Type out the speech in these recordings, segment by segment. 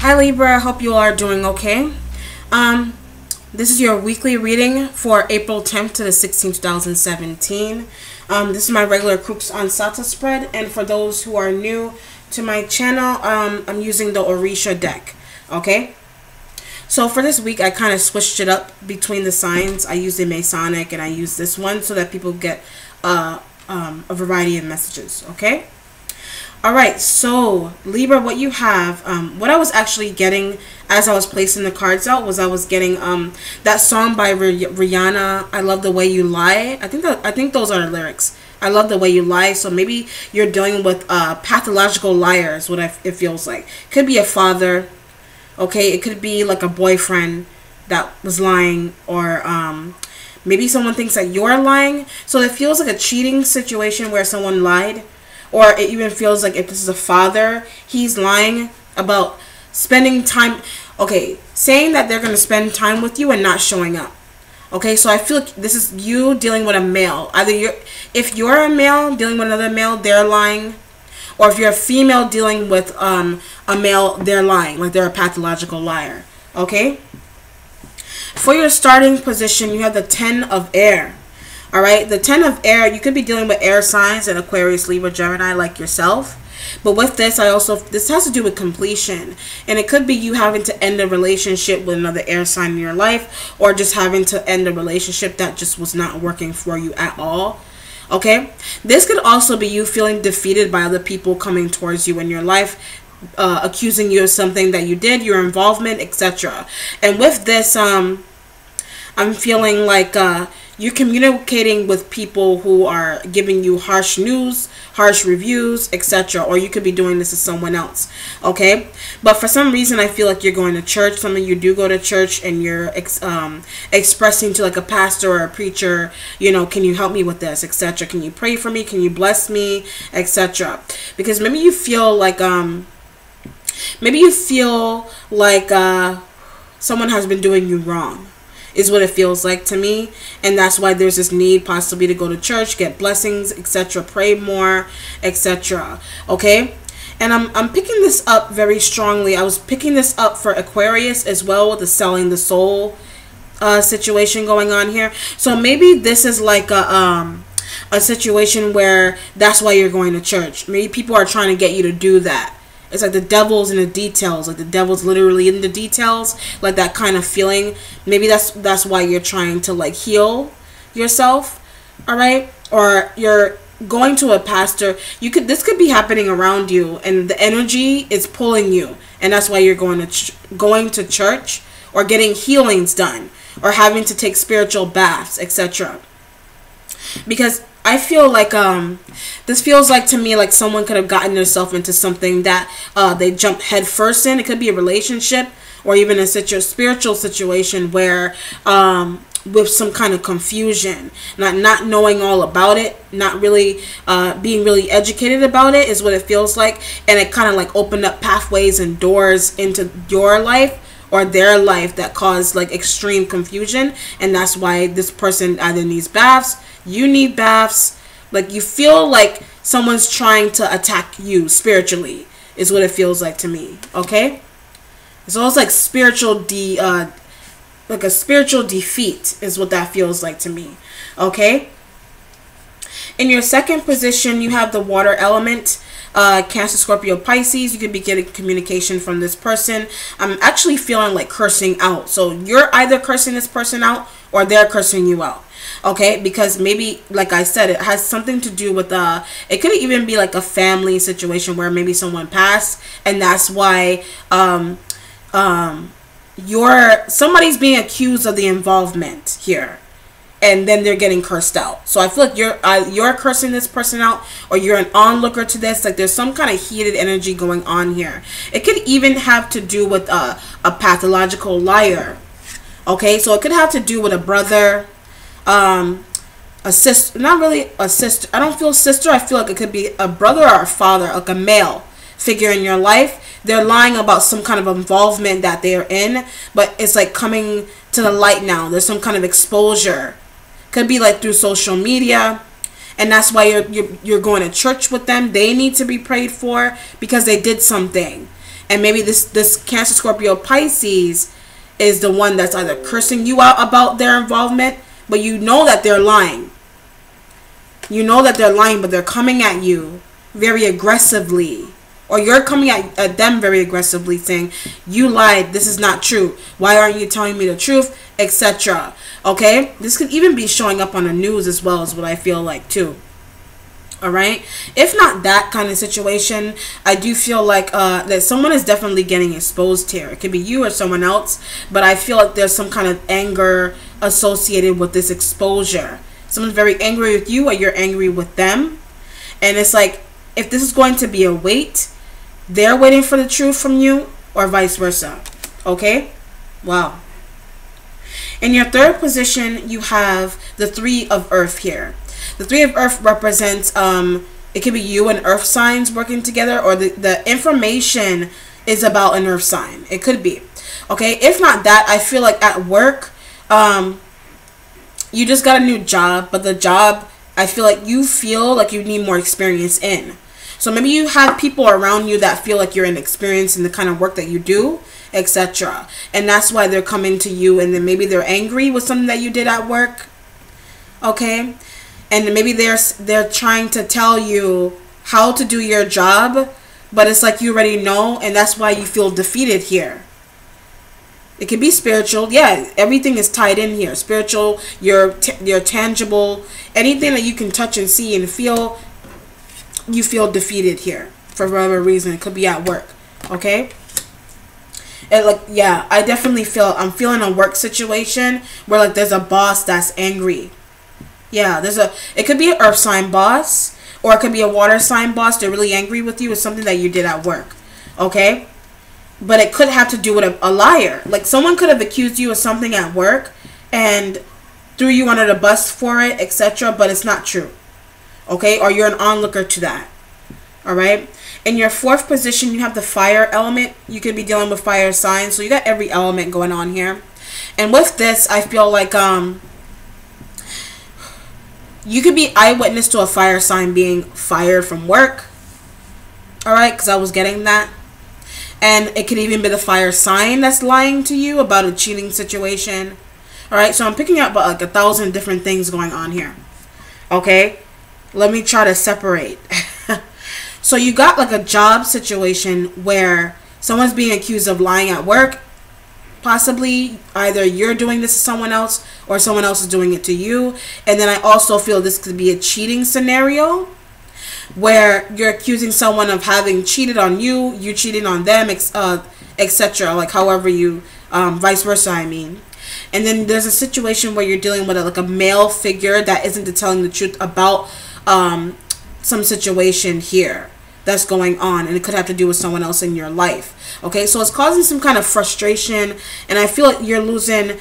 Hi Libra, I hope you all are doing okay. This is your weekly reading for April 10th to the 16th, 2017. This is my regular Crux Ansate spread, and for those who are new to my channel, I'm using the Orisha deck, okay? So for this week, I kind of switched it up between the signs. I used the Masonic and I used this one so that people get a variety of messages, okay? Alright, so Libra, what you have, what I was actually getting as I was placing the cards out was I was getting that song by Rihanna, I Love the Way You Lie. I think those are the lyrics. I love the way you lie. So maybe you're dealing with pathological liars, what it feels like. Could be a father, okay? It could be like a boyfriend that was lying, or maybe someone thinks that you're lying. So it feels like a cheating situation where someone lied. Or it even feels like if this is a father, he's lying about spending time. Okay, saying that they're going to spend time with you and not showing up. Okay, so I feel like this is you dealing with a male. If you're a male dealing with another male, they're lying. Or if you're a female dealing with a male, they're lying. Like they're a pathological liar. Okay? For your starting position, you have the 10 of air. Alright, the 10 of air, you could be dealing with air signs and Aquarius, Libra, Gemini like yourself. But with this, this has to do with completion. And it could be you having to end a relationship with another air sign in your life, or just having to end a relationship that just was not working for you at all. Okay? This could also be you feeling defeated by other people coming towards you in your life, accusing you of something that you did, your involvement, etc. And with this, I'm feeling like you're communicating with people who are giving you harsh news, harsh reviews, etc. Or you could be doing this to someone else, okay? But for some reason, I feel like you're going to church. Some of you do go to church, and you're expressing to like a pastor or a preacher, you know, can you help me with this, etc. Can you pray for me? Can you bless me, etc. Because maybe you feel like someone has been doing you wrong, is what it feels like to me. And that's why there's this need possibly to go to church, get blessings, etc., pray more, etc. Okay? And I'm picking this up very strongly. I was picking this up for Aquarius as well, with the selling the soul situation going on here. So maybe this is like a situation where that's why you're going to church. Maybe people are trying to get you to do that. It's like the devil's in the details, like the devil's literally in the details, like that kind of feeling. Maybe that's why you're trying to like heal yourself, all right? Or you're going to a pastor. This could be happening around you, and the energy is pulling you, and that's why you're going to church, or getting healings done, or having to take spiritual baths, etc. Because I feel like this feels like to me like someone could have gotten themselves into something that they jumped head first in. It could be a relationship, or even a spiritual situation where with some kind of confusion, not knowing all about it, not really being really educated about it, is what it feels like. And it kind of like opened up pathways and doors into your life or their life that caused like extreme confusion. And that's why this person either needs baths, you need baths, like you feel like someone's trying to attack you spiritually, is what it feels like to me. Okay, it's almost like like a spiritual defeat is what that feels like to me. Okay, in your second position, you have the water element. Cancer, Scorpio, Pisces. You could be getting communication from this person. I'm actually feeling like cursing out. So you're either cursing this person out, or they're cursing you out. Okay, because maybe, like I said, it has something to do with it could even be like a family situation where maybe someone passed, and that's why somebody's being accused of the involvement here, and then they're getting cursed out. So I feel like you're cursing this person out, or you're an onlooker to this. Like there's some kind of heated energy going on here. It could even have to do with a pathological liar. Okay, so it could have to do with a brother, a sister, not really a sister. I don't feel sister. I feel like it could be a brother or a father, like a male figure in your life. They're lying about some kind of involvement that they're in, but it's like coming to the light now. There's some kind of exposure. Could be like through social media, and that's why you're going to church with them. They need to be prayed for because they did something, And maybe this Cancer, Scorpio, Pisces is the one that's either cursing you out about their involvement, but you know that they're lying. You know that they're lying, but they're coming at you very aggressively. Or you're coming at them very aggressively saying, you lied, this is not true. Why aren't you telling me the truth? Etc. Okay? This could even be showing up on the news as well, is what I feel like too. Alright? If not that kind of situation, I do feel like that someone is definitely getting exposed here. It could be you or someone else, but I feel like there's some kind of anger associated with this exposure. Someone's very angry with you or you're angry with them. And it's like, if this is going to be a wait, they're waiting for the truth from you or vice versa. Okay? Wow. In your third position, you have the Three of Earth here. The Three of Earth represents, it could be you and earth signs working together, or the information is about an earth sign. It could be. Okay? If not that, I feel like at work, you just got a new job, but the job, I feel like you need more experience in. So maybe you have people around you that feel like you're inexperienced in the kind of work that you do, etc. And that's why they're coming to you, and then maybe they're angry with something that you did at work. Okay? And maybe they're trying to tell you how to do your job, but it's like you already know, and that's why you feel defeated here. It can be spiritual. Yeah, everything is tied in here. Spiritual, your tangible, anything that you can touch and see and feel, you feel defeated here for whatever reason. It could be at work. Okay? And like, yeah, I definitely feel, I'm feeling a work situation where like there's a boss that's angry. Yeah, it could be an earth sign boss, or it could be a water sign boss. They're really angry with you with something that you did at work. Okay? But it could have to do with a liar. Like someone could have accused you of something at work and threw you under the bus for it, etc. But it's not true. Okay? Or you're an onlooker to that. Alright? In your fourth position, you have the fire element. You could be dealing with fire signs. So you got every element going on here. And with this, I feel like you could be eyewitness to a fire sign being fired from work. Alright? Because I was getting that. And it could even be the fire sign that's lying to you about a cheating situation. Alright, so I'm picking up about like 1,000 different things going on here. Okay? Let me try to separate. So you got like a job situation where someone's being accused of lying at work. Possibly either you're doing this to someone else or someone else is doing it to you. And then I also feel this could be a cheating scenario, where you're accusing someone of having cheated on you, you cheating on them, etc. Like however you, vice versa, I mean. And then there's a situation where you're dealing with like a male figure that isn't telling the truth about some situation here that's going on, and it could have to do with someone else in your life. Okay, so it's causing some kind of frustration, and I feel like you're losing.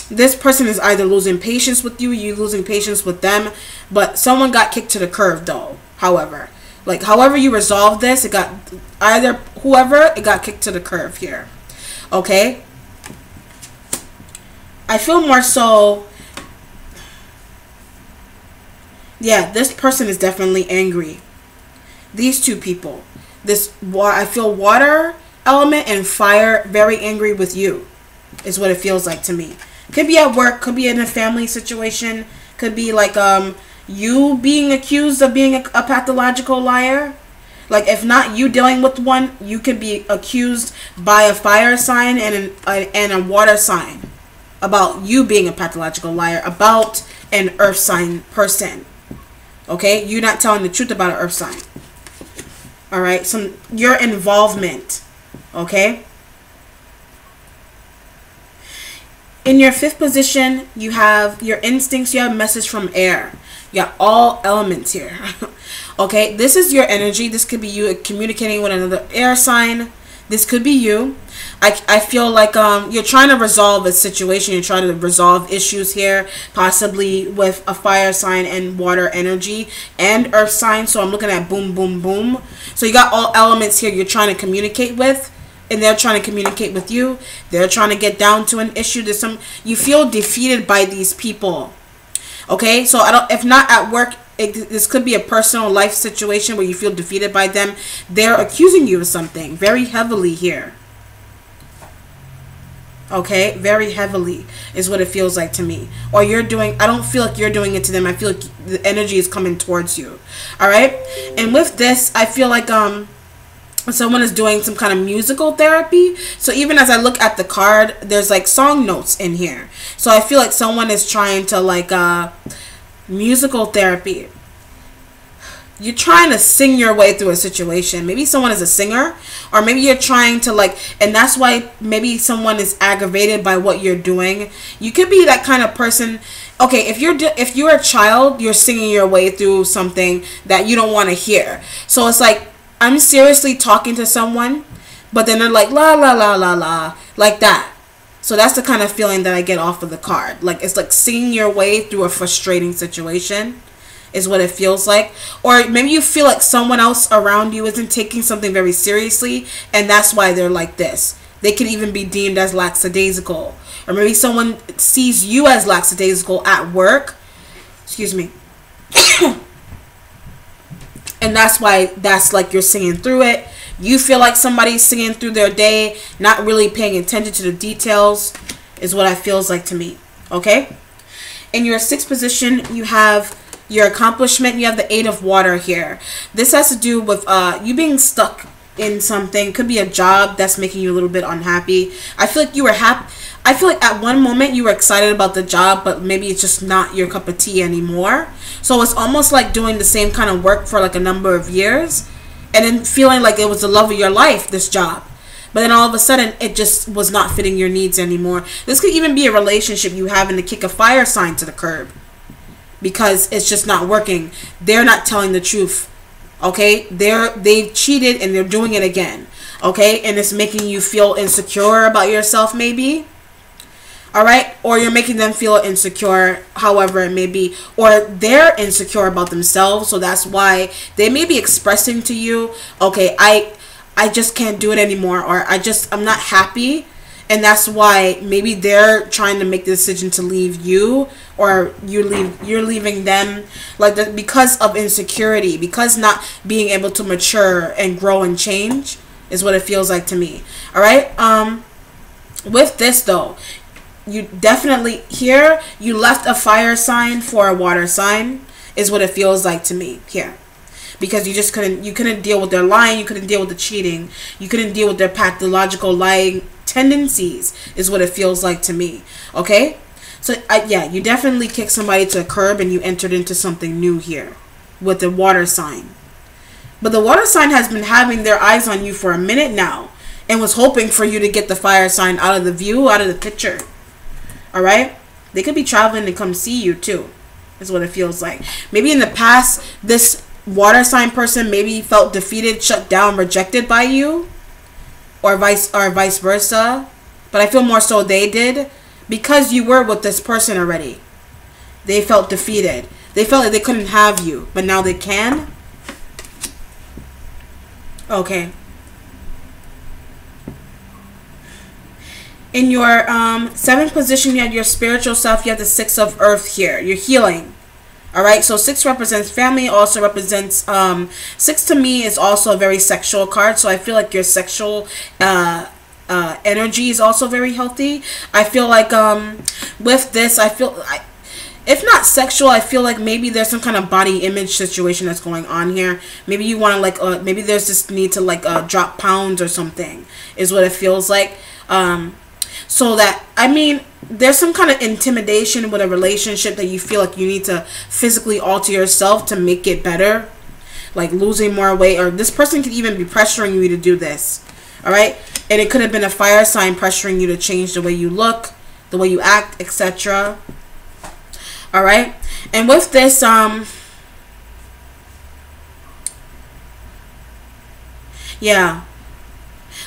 This person is either losing patience with you, you're losing patience with them, but someone got kicked to the curb though. However, like however you resolve this, it got either whoever, it got kicked to the curb here. Okay? I feel more so, yeah, this person is definitely angry. These two people, I feel water element and fire very angry with you is what it feels like to me. Could be at work, could be in a family situation, could be like you being accused of being a pathological liar. Like if not you dealing with one, you could be accused by a fire sign and a water sign about you being a pathological liar about an earth sign person. Okay, you're not telling the truth about an earth sign. All right, your involvement. Okay. In your fifth position, you have your instincts. You have a message from air. You got all elements here. Okay, this is your energy. This could be you communicating with another air sign. This could be you. I feel like you're trying to resolve a situation. You're trying to resolve issues here, possibly with a fire sign and water energy and earth sign. So I'm looking at boom, boom, boom. So you got all elements here you're trying to communicate with, and they're trying to communicate with you. They're trying to get down to an issue. You feel defeated by these people. Okay, so if not at work, this could be a personal life situation where you feel defeated by them. They're accusing you of something very heavily here. Okay, very heavily is what it feels like to me. Or you're doing, I don't feel like you're doing it to them. I feel like the energy is coming towards you. All right, and with this, I feel like someone is doing some kind of musical therapy. So even as I look at the card, there's like song notes in here. So I feel like someone is trying to like musical therapy. You're trying to sing your way through a situation. Maybe someone is a singer, or maybe you're trying to like, and that's why maybe someone is aggravated by what you're doing. You could be that kind of person. Okay, if you're a child, you're singing your way through something that you don't want to hear. So it's like, I'm seriously talking to someone, but then they're like la la la la la, like that. So that's the kind of feeling that I get off of the card. Like, it's like singing your way through a frustrating situation is what it feels like. Or maybe you feel like someone else around you isn't taking something very seriously, and that's why they're like this. They could even be deemed as lackadaisical. Or maybe someone sees you as lackadaisical at work. Excuse me. And that's why that's like you're singing through it. You feel like somebody's singing through their day, not really paying attention to the details, is what it feels like to me. Okay? In your 6th position, you have your accomplishment. You have the 8 of water here. This has to do with you being stuck in something. Could be a job that's making you a little bit unhappy. I feel like you were happy. I feel like at one moment you were excited about the job, but maybe it's just not your cup of tea anymore. So it's almost like doing the same kind of work for like a number of years, and then feeling like it was the love of your life, this job. But then all of a sudden, it just was not fitting your needs anymore. This could even be a relationship you having to kick a fire sign to the curb, because it's just not working. They're not telling the truth. Okay? They've cheated and they're doing it again. Okay? And it's making you feel insecure about yourself, maybe. Alright? Or you're making them feel insecure, however it may be. Or they're insecure about themselves, so that's why they may be expressing to you, okay, I just can't do it anymore, or I'm not happy. And that's why maybe they're trying to make the decision to leave you, or you're leaving them, like because of insecurity, because not being able to mature and grow and change is what it feels like to me. All right. With this though, you definitely here you left a fire sign for a water sign is what it feels like to me here. Because you couldn't deal with their lying, you couldn't deal with the cheating, you couldn't deal with their pathological lying tendencies is what it feels like to me. Okay, so yeah, you definitely kicked somebody to a curb and you entered into something new here with the water sign. But the water sign has been having their eyes on you for a minute now and was hoping for you to get the fire sign out of the view, out of the picture. All right, they could be traveling to come see you too is what it feels like. Maybe in the past this water sign person maybe felt defeated, shut down, rejected by you, or vice versa. But I feel more so they did, because you were with this person already. They felt defeated. They felt like they couldn't have you, but now they can. Okay. In your 7th position, you have your spiritual self. You have the 6 of earth here. You're healing. All right, so 6 represents family, also represents 6 to me is also a very sexual card, so I feel like your sexual energy is also very healthy. I feel like with this, if not sexual, I feel like maybe there's some kind of body image situation that's going on here. Maybe you want to like maybe there's this need to like drop pounds or something is what it feels like. So that, I mean, there's some kind of intimidation with a relationship that you feel like you need to physically alter yourself to make it better. Like losing more weight, or this person could even be pressuring you to do this. All right? And it could have been a fire sign pressuring you to change the way you look, the way you act, etc. All right? And with this, yeah.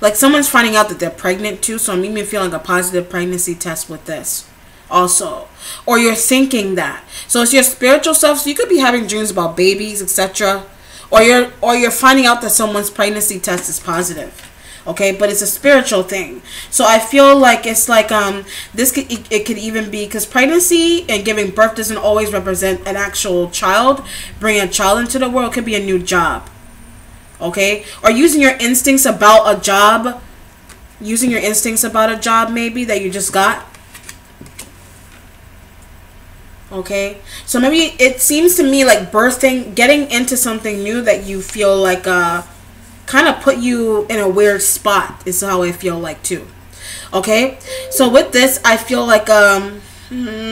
Like someone's finding out that they're pregnant too, so I'm even feeling a positive pregnancy test with this also. Or you're thinking that. So it's your spiritual self, so you could be having dreams about babies, etc. Or you're finding out that someone's pregnancy test is positive. okay, but it's a spiritual thing. So I feel like it's like this could, it could even be because pregnancy and giving birth doesn't always represent an actual child. Bringing a child into the world could be a new job, okay, or using your instincts about a job, maybe that you just got. Okay, so maybe it seems to me like birthing, getting into something new that you feel like kind of put you in a weird spot is how I feel like too. Okay, so with this I feel like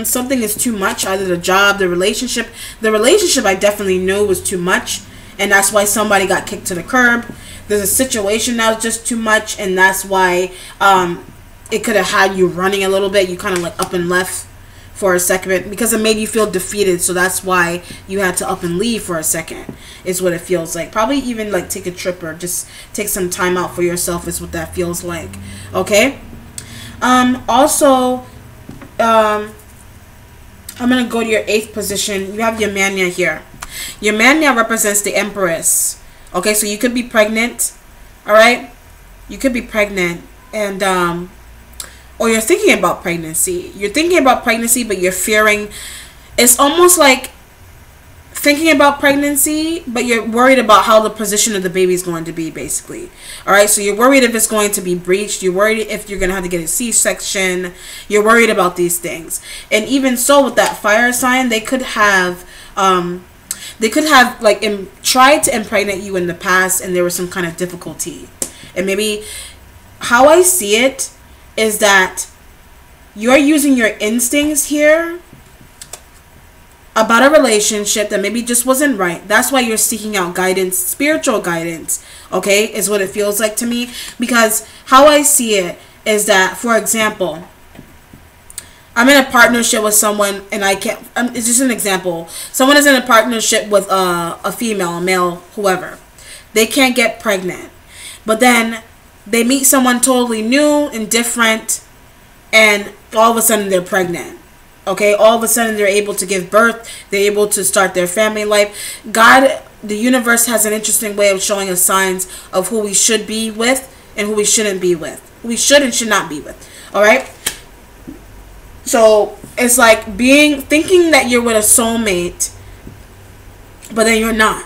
something is too much, either the job, the relationship I definitely knew was too much, and that's why somebody got kicked to the curb. There's a situation that was just too much, and that's why it could have had you running a little bit. You kind of like up and left for a second because it made you feel defeated, so that's why you had to up and leave for a second, is what it feels like. Probably even like take a trip or just take some time out for yourself is what that feels like. Okay, also I'm gonna go to your 8th position. You have your mania here. Your mania represents the Empress. Okay, so you could be pregnant. All right, you could be pregnant, and or you're thinking about pregnancy. You're thinking about pregnancy, but you're fearing. It's almost like thinking about pregnancy, but you're worried about how the position of the baby is going to be, basically. All right, so you're worried if it's going to be breached. You're worried if you're going to have to get a C-section. You're worried about these things. And even so, with that fire sign, they could have like tried to impregnate you in the past, and there was some kind of difficulty. And maybe how I see it is that you're using your instincts here about a relationship that maybe just wasn't right. That's why you're seeking out guidance, spiritual guidance, okay, is what it feels like to me. Because how I see it is that, for example, I'm in a partnership with someone, and I can't, it's just an example. Someone is in a partnership with a female, a male, whoever. They can't get pregnant. But then they meet someone totally new and different, and all of a sudden they're pregnant. Okay, all of a sudden they're able to give birth. They're able to start their family life. God, the universe has an interesting way of showing us signs of who we should be with and who we shouldn't be with. Who we should and should not be with. All right. So it's like thinking that you're with a soulmate, but then you're not.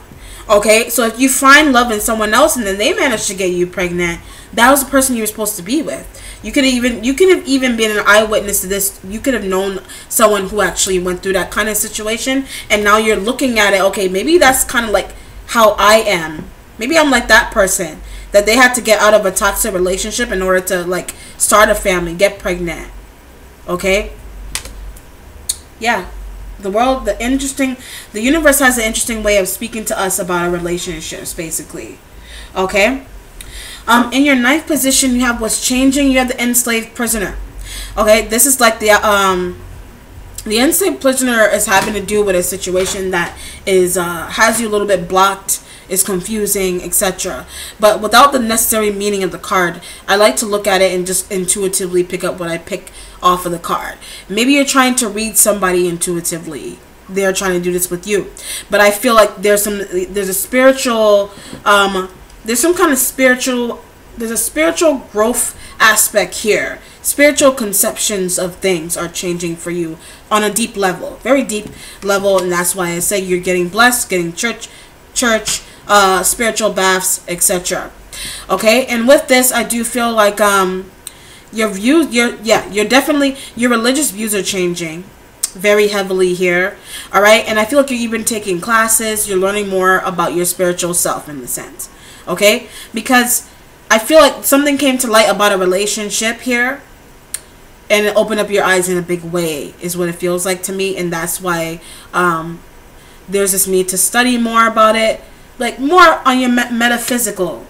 Okay, so if you find love in someone else and then they manage to get you pregnant, that was the person you were supposed to be with. You could have even been an eyewitness to this. You could have known someone who actually went through that kind of situation, and now you're looking at it, okay, maybe that's kind of like how I am. Maybe I'm like that person that they had to get out of a toxic relationship in order to like start a family, get pregnant. Okay? Yeah. The universe has an interesting way of speaking to us about our relationships, basically. Okay? In your 9th position, you have what's changing. You have the enslaved prisoner. Okay, this is like the enslaved prisoner is having to do with a situation that is has you a little bit blocked, is confusing, etc. But without the necessary meaning of the card, I like to look at it and just intuitively pick up what I pick off of the card. Maybe you're trying to read somebody intuitively. They're trying to do this with you, but I feel like there's a spiritual there's a spiritual growth aspect here. Spiritual conceptions of things are changing for you on a deep level, very deep level, and that's why I say you're getting blessed, getting church, spiritual baths, etc. Okay, and with this, I do feel like your religious views are changing very heavily here. All right, and I feel like you're even taking classes. You're learning more about your spiritual self in the sense. Okay, because I feel like something came to light about a relationship here, and it opened up your eyes in a big way, is what it feels like to me. And that's why there's this need to study more about it, like more on your metaphysical.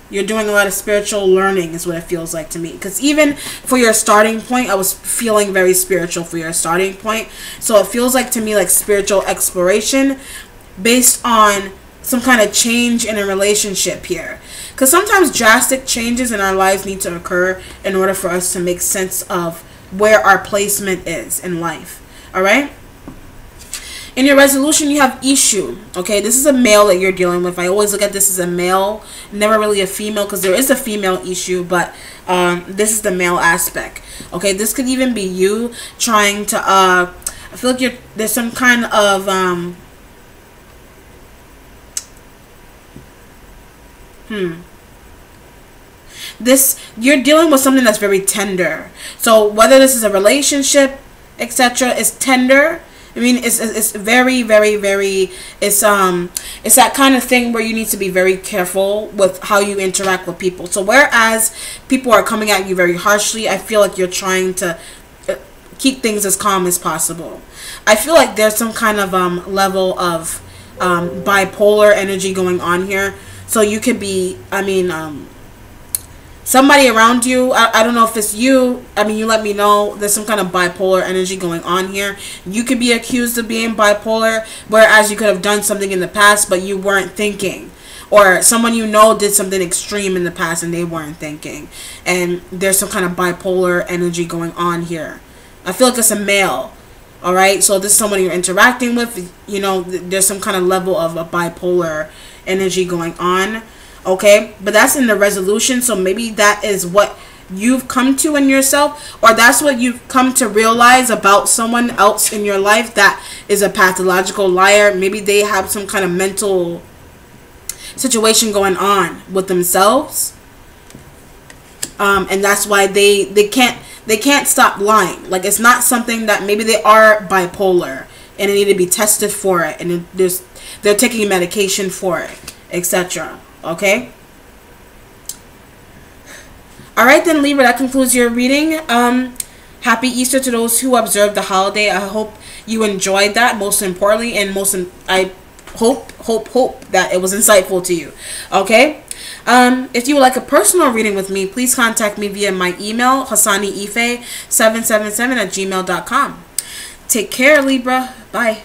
You're doing a lot of spiritual learning, is what it feels like to me. Because even for your starting point, I was feeling very spiritual for your starting point. So it feels like to me like spiritual exploration based on some kind of change in a relationship here. Because sometimes drastic changes in our lives need to occur in order for us to make sense of where our placement is in life. All right? In your resolution, you have issue. Okay, this is a male that you're dealing with. I always look at this as a male, never really a female, because there is a female issue, but this is the male aspect. Okay, this could even be you trying to I feel like there's some kind of you're dealing with something that's very tender. So whether this is a relationship, etc., is tender. I mean, it's very, very, very, it's that kind of thing where you need to be very careful with how you interact with people. So whereas people are coming at you very harshly, I feel like you're trying to keep things as calm as possible. I feel like there's some kind of level of bipolar energy going on here. So you could be, I mean, somebody around you, I don't know if it's you, I mean, you let me know. There's some kind of bipolar energy going on here. You could be accused of being bipolar, whereas you could have done something in the past, but you weren't thinking. Or someone you know did something extreme in the past and they weren't thinking. And there's some kind of bipolar energy going on here. I feel like it's a male. Alright, so this is someone you're interacting with. You know, there's some kind of level of a bipolar energy going on. Okay, but that's in the resolution, so maybe that is what you've come to in yourself, or that's what you've come to realize about someone else in your life that is a pathological liar. Maybe they have some kind of mental situation going on with themselves, and that's why they can't stop lying. Like, it's not something that maybe they are bipolar and they need to be tested for it, and they're taking medication for it, etc. Okay. Alright then, Libra, that concludes your reading. Happy Easter to those who observe the holiday. I hope you enjoyed that, most importantly, and I hope that it was insightful to you. Okay. If you would like a personal reading with me, please contact me via my email, hassaniife777@gmail.com. Take care, Libra. Bye.